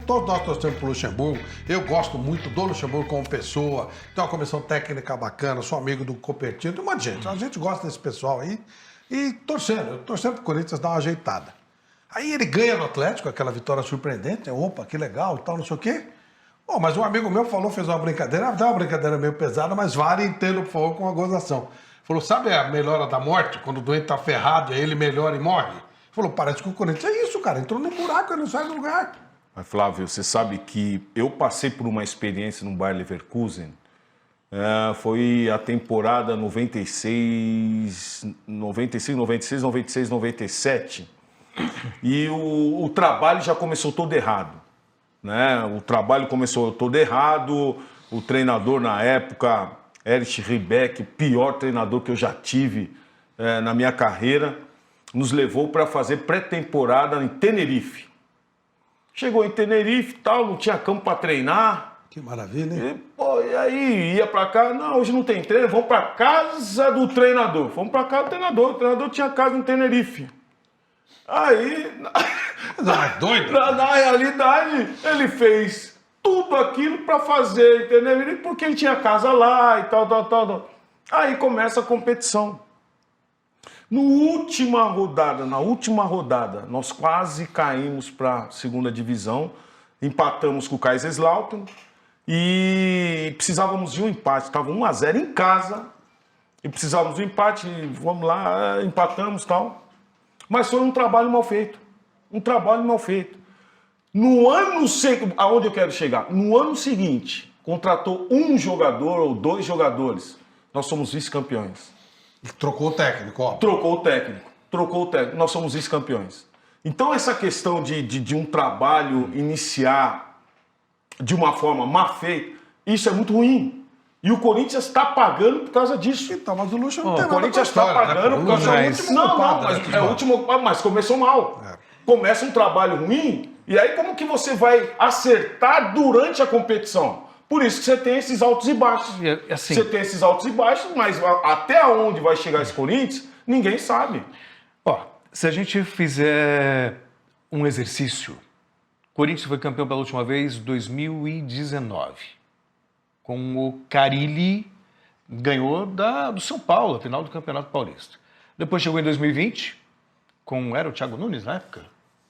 todos nós torcemos pro Luxemburgo. Eu gosto muito do Luxemburgo como pessoa. Tem uma comissão técnica bacana, sou amigo do Copertino, tem um monte de gente. A gente gosta desse pessoal aí. E torcendo pro Corinthians dar uma ajeitada. Aí ele ganha no Atlético, aquela vitória surpreendente. Opa, que legal e tal, não sei o quê. Bom, mas um amigo meu falou, fez uma brincadeira, até uma brincadeira meio pesada, mas vale entendo, por favor, com uma gozação. Falou, sabe a melhora da morte? Quando o doente tá ferrado, aí ele melhora e morre? Falou, parece que o Corinthians é isso, cara. Entrou num buraco e não sai do lugar. Mas, Flávio, você sabe que eu passei por uma experiência no Bayer Leverkusen. Foi a temporada 96, 96, 97. E o trabalho já começou todo errado. Né? O trabalho começou todo errado. O treinador, na época, Erich Ribbeck, pior treinador que eu já tive na minha carreira, nos levou para fazer pré-temporada em Tenerife. Chegou em Tenerife e tal, não tinha campo para treinar. Que maravilha, hein? E aí ia para cá, não, hoje não tem treino, vamos para casa do treinador. Fomos para casa do treinador, o treinador tinha casa em Tenerife. Aí, doido. Na realidade, ele fez tudo aquilo para fazer em Tenerife, porque ele tinha casa lá e tal. Aí começa a competição. Na última rodada, nós quase caímos para a segunda divisão, empatamos com o Kaiserslautern e precisávamos de um empate. Estava 1-0 em casa e precisávamos de um empate, vamos lá, empatamos e tal. Mas foi um trabalho mal feito. No ano seguinte, aonde eu quero chegar? No ano seguinte, contratou um jogador ou dois jogadores. Nós somos vice-campeões. Trocou o técnico, ó. Trocou o técnico. Nós somos vice-campeões. Então, essa questão de um trabalho iniciar de uma forma mal feita, isso é muito ruim. E o Corinthians está pagando por causa disso. Então, mas o Luxo não tem O Corinthians está pagando por causa disso. Mas começou mal. Começa um trabalho ruim, e aí como que você vai acertar durante a competição? Por isso que você tem esses altos e baixos. Assim, você tem esses altos e baixos, mas até onde vai chegar esse Corinthians, ninguém sabe. Ó, se a gente fizer um exercício, o Corinthians foi campeão pela última vez em 2019. Com o Carille, ganhou do São Paulo, a final do Campeonato Paulista. Depois chegou em 2020, era o Thiago Nunes na época?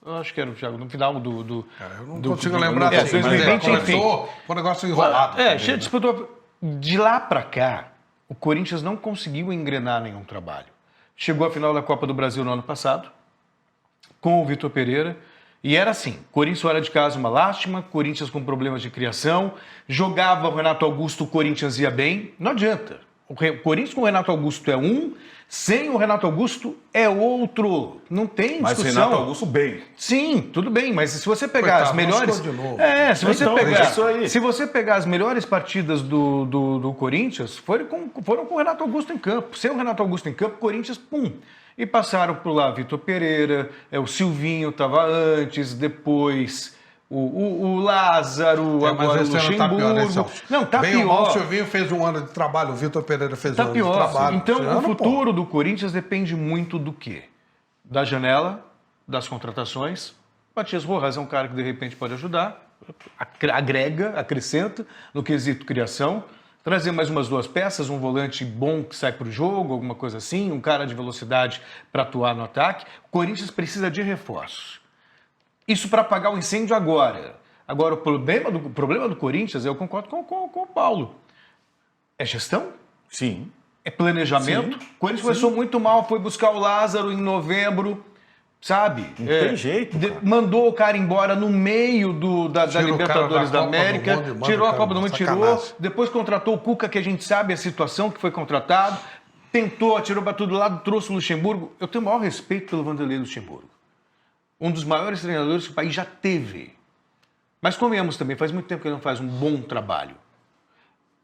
Eu acho que era o Thiago, no final do... Cara, eu não consigo lembrar. 2020, enfim. Foi um negócio enrolado. Disputou. De lá para cá, o Corinthians não conseguiu engrenar nenhum trabalho. Chegou à final da Copa do Brasil no ano passado, com o Vitor Pereira, e era assim, Corinthians fora de casa uma lástima, Corinthians com problemas de criação, jogava o Renato Augusto, o Corinthians ia bem, não adianta. O Corinthians com o Renato Augusto é um, sem o Renato Augusto é outro. Não tem discussão. Mas Renato Augusto bem. Sim, tudo bem, mas se você pegar as melhores... Se você pegar as melhores partidas do Corinthians, foram com o Renato Augusto em campo. Sem o Renato Augusto em campo, o Corinthians, pum. E passaram por lá Vitor Pereira, o Silvinho estava antes, depois... O Lázaro, agora o Luxemburgo. Tá pior. O Silvinho fez um ano de trabalho, o Vitor Pereira fez um ano de trabalho. Então, o futuro do Corinthians depende muito do quê? Da janela, das contratações. Matias Rojas é um cara que, de repente, pode ajudar, agrega, acrescenta no quesito criação. Trazer mais umas duas peças, um volante bom que sai para o jogo, alguma coisa assim, um cara de velocidade para atuar no ataque. O Corinthians precisa de reforços. Isso para apagar o incêndio agora. Agora, o problema do Corinthians, eu concordo com o Paulo. É gestão? Sim. É planejamento? O Corinthians começou muito mal, foi buscar o Lázaro em novembro, sabe? Não tem jeito. Mandou o cara embora no meio da Libertadores da América, tirou a Copa do Mundo, depois contratou o Cuca, que a gente sabe a situação que foi contratado, tentou, tirou para todo lado, trouxe o Luxemburgo. Eu tenho o maior respeito pelo Vanderlei Luxemburgo. Um dos maiores treinadores que o país já teve. Mas convenhamos também, faz muito tempo que ele não faz um bom trabalho.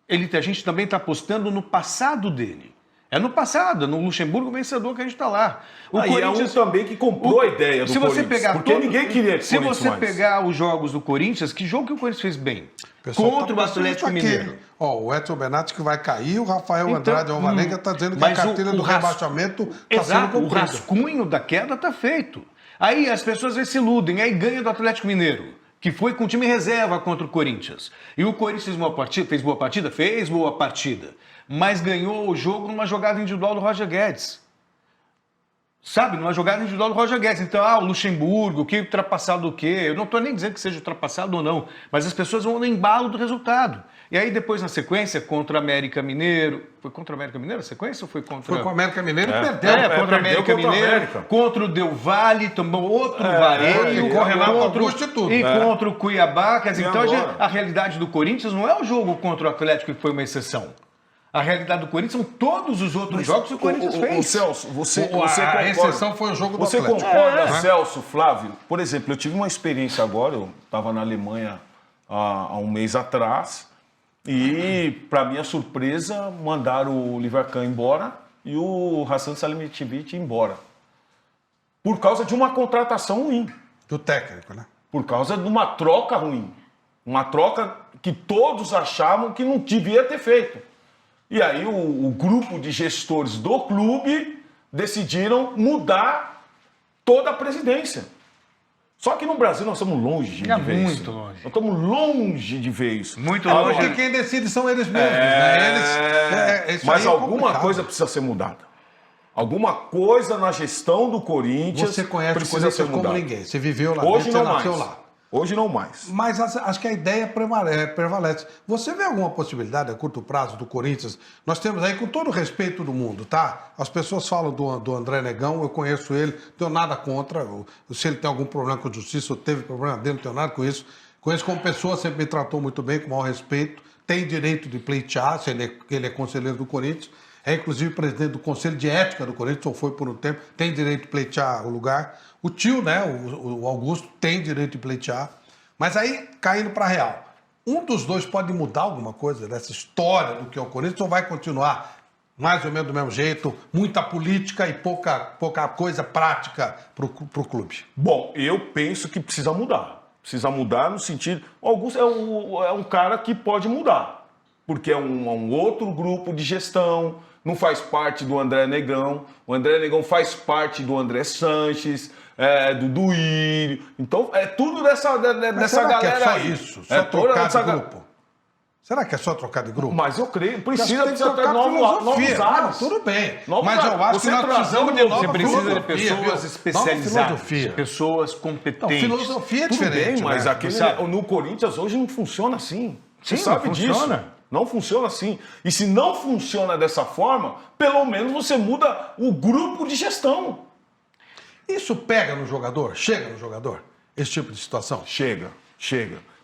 A gente também está apostando no passado dele. É no passado, no Luxemburgo vencedor que a gente está lá. O Corinthians é um também que comprou a ideia do Corinthians. Porque ninguém queria Se você pegar os jogos do Corinthians, que jogo que o Corinthians fez bem? Contra o Atlético Mineiro. O Edson Bernat que vai cair, o Rafael Andrade Alvarenga está dizendo que a cartilha do rebaixamento está sendo cumprida. O rascunho da queda está feito. Aí as pessoas se iludem, aí ganha do Atlético Mineiro, que foi com o time reserva contra o Corinthians. E o Corinthians fez boa partida? Fez boa partida. Mas ganhou o jogo numa jogada individual do Roger Guedes. Sabe, numa jogada individual do Roger Guedes. Então, o Luxemburgo, que ultrapassado o quê? Eu não estou nem dizendo que seja ultrapassado ou não, mas as pessoas vão no embalo do resultado. E aí depois, na sequência, contra o América Mineiro... Foi contra o América Mineiro a sequência ou foi contra... Foi com o América Mineiro e perdeu. Contra o América Mineiro, contra o Del Valle, tomou outro vareio, com o Renato Augusto e tudo. E contra o Cuiabá. Quer dizer, então a realidade do Corinthians não é o jogo contra o Atlético, que foi uma exceção. A realidade do Corinthians são todos os outros jogos que o Corinthians fez. O Celso, você a exceção foi o jogo do Você Atlético. concorda, Celso, Flávio? Por exemplo, eu tive uma experiência agora, eu estava na Alemanha há um mês atrás, e, para minha surpresa, mandaram o Oliver Kahn embora e o Hassan Salihamidzic embora. Por causa de uma contratação ruim. Do técnico, né? Por causa de uma troca ruim. Uma troca que todos achavam que não devia ter feito. E aí o grupo de gestores do clube decidiram mudar toda a presidência. Só que no Brasil nós estamos longe de ver isso. Muito longe. Nós estamos longe de ver isso. Muito Porque longe. quem decide são eles mesmos, né? Isso Mas aí é alguma complicado. coisa precisa ser mudada. Alguma coisa na gestão do Corinthians Você conhece o precisa ser Corinthians como mudada. ninguém. Você viveu lá Hoje dentro, não você mais. nasceu lá. Hoje não mais. Mas acho que a ideia prevalece. Você vê alguma possibilidade a curto prazo do Corinthians? Nós temos aí, com todo o respeito do mundo, tá? As pessoas falam do André Negão, eu conheço ele, não tenho nada contra. Se ele tem algum problema com a justiça ou teve problema dele, não tenho nada com isso. Conheço como pessoa, sempre me tratou muito bem, com o maior respeito. Tem direito de pleitear, se ele é conselheiro do Corinthians. É inclusive presidente do Conselho de Ética do Corinthians, ou foi por um tempo, tem direito de pleitear o lugar. O tio, né, o Augusto, tem direito de pleitear. Mas aí, caindo para a real, um dos dois pode mudar alguma coisa dessa história do que é o Corinthians ou vai continuar mais ou menos do mesmo jeito, muita política e pouca coisa prática para o clube? Bom, eu penso que precisa mudar. Precisa mudar no sentido... O Augusto é um cara que pode mudar, porque é um outro grupo de gestão, não faz parte do André Negão. O André Negão faz parte do André Sanches, do Duírio. Então, é tudo dessa será galera que é só aí. isso? Só trocar de grupo? Será que é só trocar de grupo? Mas eu creio, Precisa precisa ter trocar novos filosofia. ares. Não, tudo bem. Novos Mas eu ares. acho Você que nós trazendo precisamos de nova Você precisa de filosofia, pessoas viu? Nova especializadas, filosofia. pessoas Não, competentes. filosofia é Tudo diferente, bem, mas né? no Corinthians hoje não funciona assim. Você Sim, sabe não disso. funciona. Não funciona assim. E se não funciona dessa forma, pelo menos você muda o grupo de gestão. Isso pega no jogador? Chega no jogador? Esse tipo de situação? Chega.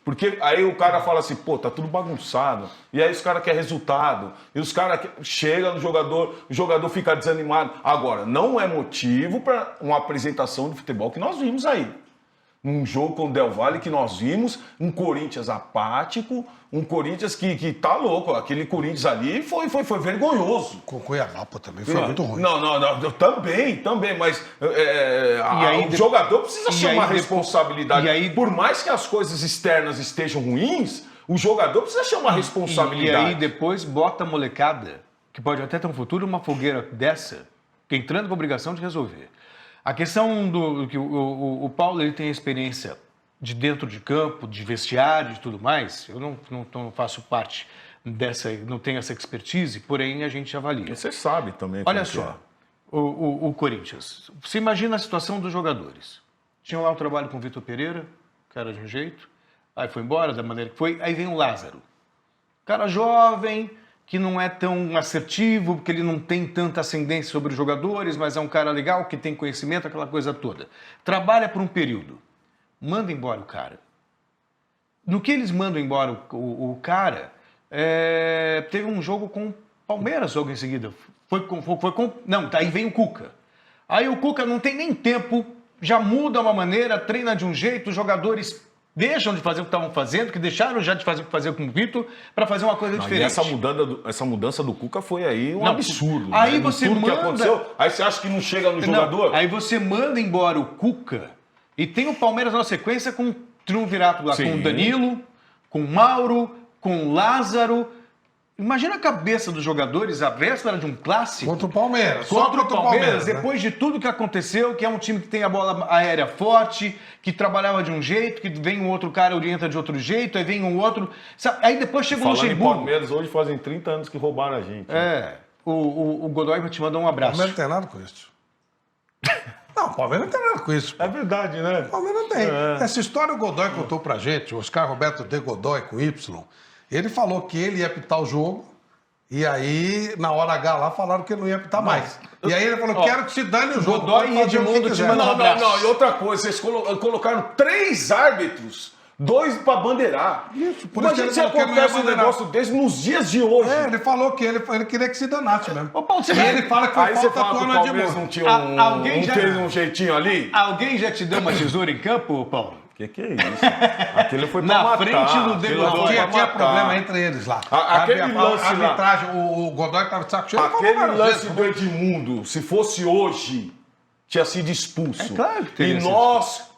Porque aí o cara fala assim, pô, tá tudo bagunçado. E aí os caras querem resultado. E os caras chegam no jogador, o jogador fica desanimado. Agora, não é motivo para uma apresentação de futebol que nós vimos aí. Num jogo com o Del Valle que nós vimos, um Corinthians apático, um Corinthians que tá louco. Aquele Corinthians ali foi vergonhoso. Com o Cuiabá, pô, também foi muito ruim. Não, também, mas aí o jogador precisa e chamar aí responsabilidade. e aí- Por mais que as coisas externas estejam ruins, o jogador precisa chamar responsabilidade. E aí depois bota a molecada, que pode até ter um futuro, uma fogueira dessa, que entrando com a obrigação de resolver. A questão do que o Paulo ele tem experiência de dentro de campo, de vestiário e tudo mais, eu não faço parte dessa, não tenho essa expertise, porém a gente avalia. Você sabe também. Olha como que só, o Corinthians. Você imagina a situação dos jogadores. Tinham lá um trabalho com o Vitor Pereira, que era de um jeito, aí foi embora da maneira que foi, aí vem o Lázaro. Cara jovem, que não é tão assertivo, porque ele não tem tanta ascendência sobre os jogadores, mas é um cara legal, que tem conhecimento, aquela coisa toda. Trabalha por um período. Manda embora o cara. No que eles mandam embora o cara, teve um jogo com o Palmeiras logo em seguida. Não, aí vem o Cuca. Aí o Cuca não tem nem tempo, já muda uma maneira, treina de um jeito, os jogadores deixam de fazer o que estavam fazendo, que deixaram já de fazer o que faziam com o Vitor, para fazer uma coisa diferente. E essa mudança do Cuca foi aí um Não, absurdo. aí né? você Tudo que manda- aconteceu, aí você acha que não chega no jogador? Aí você manda embora o Cuca e tem o Palmeiras na sequência com o triunvirato lá, Sim. com o Danilo, com o Mauro, com o Lázaro. Imagina a cabeça dos jogadores à véspera de um clássico. Contra o Palmeiras. Só Contra o Palmeiras, né? depois de tudo que aconteceu, que é um time que tem a bola aérea forte, que trabalhava de um jeito, que vem um outro cara orienta de outro jeito, aí vem um outro... Sabe? Aí depois chega o Falando em Luxemburgo. Palmeiras, hoje fazem 30 anos que roubaram a gente. O Godoy te mandar um O abraço. Palmeiras não tem nada com isso. Não, o Palmeiras não tem nada com isso. É verdade, né? O Palmeiras não tem. Essa história o Godoy contou pra gente, o Oscar Roberto de Godoy com Y. Ele falou que ele ia apitar o jogo, e aí, na hora H lá, falaram que ele não ia apitar mais. E aí ele falou, quero que se dane o jogo. Godoy pode e fazer o que Edmundo te quiser. mandam Não, e outra coisa, vocês colocaram 3 árbitros, 2 pra bandeirar. Isso, por isso que Imagina ele se falou que ele não ia acontece um bandeirar. negócio desse nos dias de hoje. Ele falou que ele queria que se danasse mesmo. Ô, Paulo, você e vai- ele fala que foi Aí você falta fala que tua o no Palmeiras Edmundo. não tinha Alguém já- fez um jeitinho ali? Alguém já te deu uma tesoura em campo, Paulo? Que é isso? Aquele foi pra Na matar. frente do aquele Godoy. foi Tinha, pra tinha matar. problema entre eles lá. Aquele a lance lá. arbitragem, o Godoy estava de saco cheio. ele falou Aquele várias lance vezes. do Edmundo, se fosse hoje, tinha sido expulso. É claro que teria E sido nós...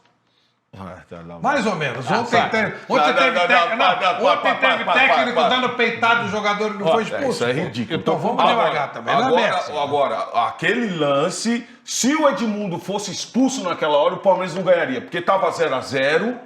Mais ou menos. Ontem sai. teve, Não, ontem não, teve, não, tec- não, não, não, ontem pá, teve pá, técnico pá. dando peitada do jogador e não foi expulso. Isso é pô. ridículo. Então vamos devagar também. Não é bem assim. Agora, aquele lance, se o Edmundo fosse expulso naquela hora, o Palmeiras não ganharia, porque tava 0-0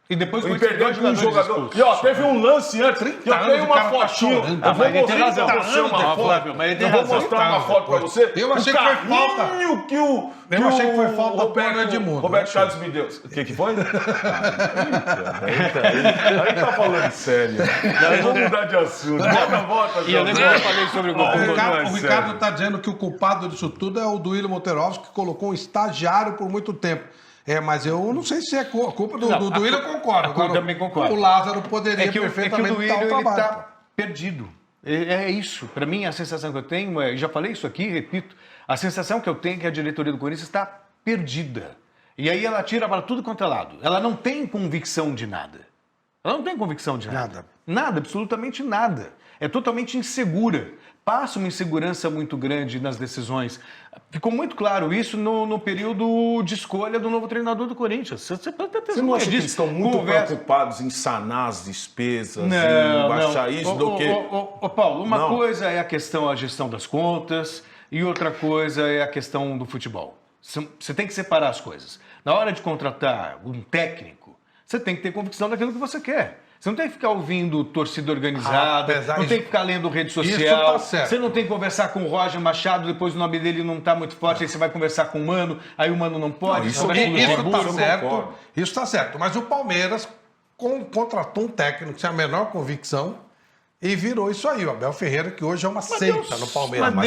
E depois e foi perdeu com um jogador. E ó, teve um lance antes. Eu anos tenho o uma cara tá fotinho. chorando. Eu vou mas ele tem mostrar razão. pra você 30 uma anos foto. Flávio, mas ele tem Eu vou razão. mostrar 30 uma anos foto pra depois. você. Eu achei que foi falta. carrinho que o... Eu achei que foi falta Roberto, pro Edmundo. Roberto Carlos me deu. O que foi? Aí tá falando sério. Vamos mudar de assunto. Volta, E eu lembro que eu falei sobre o gol. O Ricardo está dizendo que o culpado disso tudo é o Duílio Monterovski, que colocou um estagiário por muito tempo. Mas eu não sei se é culpa do Duílio, eu concordo. Eu também concordo. O Lázaro poderia É que o perfeitamente Duílio dar o ele trabalho. tá perdido. É isso. Para mim, a sensação que eu tenho, já falei isso aqui, repito, a sensação que eu tenho é que a diretoria do Corinthians está perdida. E aí ela tira para tudo quanto é lado. Ela não tem convicção de nada. Ela não tem convicção de nada. Nada. Nada, absolutamente nada. É totalmente insegura. Passa uma insegurança muito grande nas decisões. Ficou muito claro isso no período de escolha do novo treinador do Corinthians. Você pode ter Você certeza não acha que disso. eles estão muito Conversa- preocupados em sanar as despesas, Não, em baixar isso do que... Ô, Paulo, uma Não. coisa é a questão da gestão das contas e outra coisa é a questão do futebol. Você tem que separar as coisas. Na hora de contratar um técnico, você tem que ter convicção daquilo que você quer. Você não tem que ficar ouvindo torcida organizada, Apesar não disso- tem que ficar lendo rede Isso social, tá certo. você não tem que conversar com o Roger Machado, depois o nome dele não está muito forte, aí você vai conversar com o Mano, aí o Mano não pode, Não, isso você conversa com o Isso Luxemburgo. está eu certo. concordo. Isso está certo. Mas o Palmeiras contratou um técnico sem a menor convicção e virou isso aí. O Abel Ferreira, que hoje é uma seita no Palmeiras. mas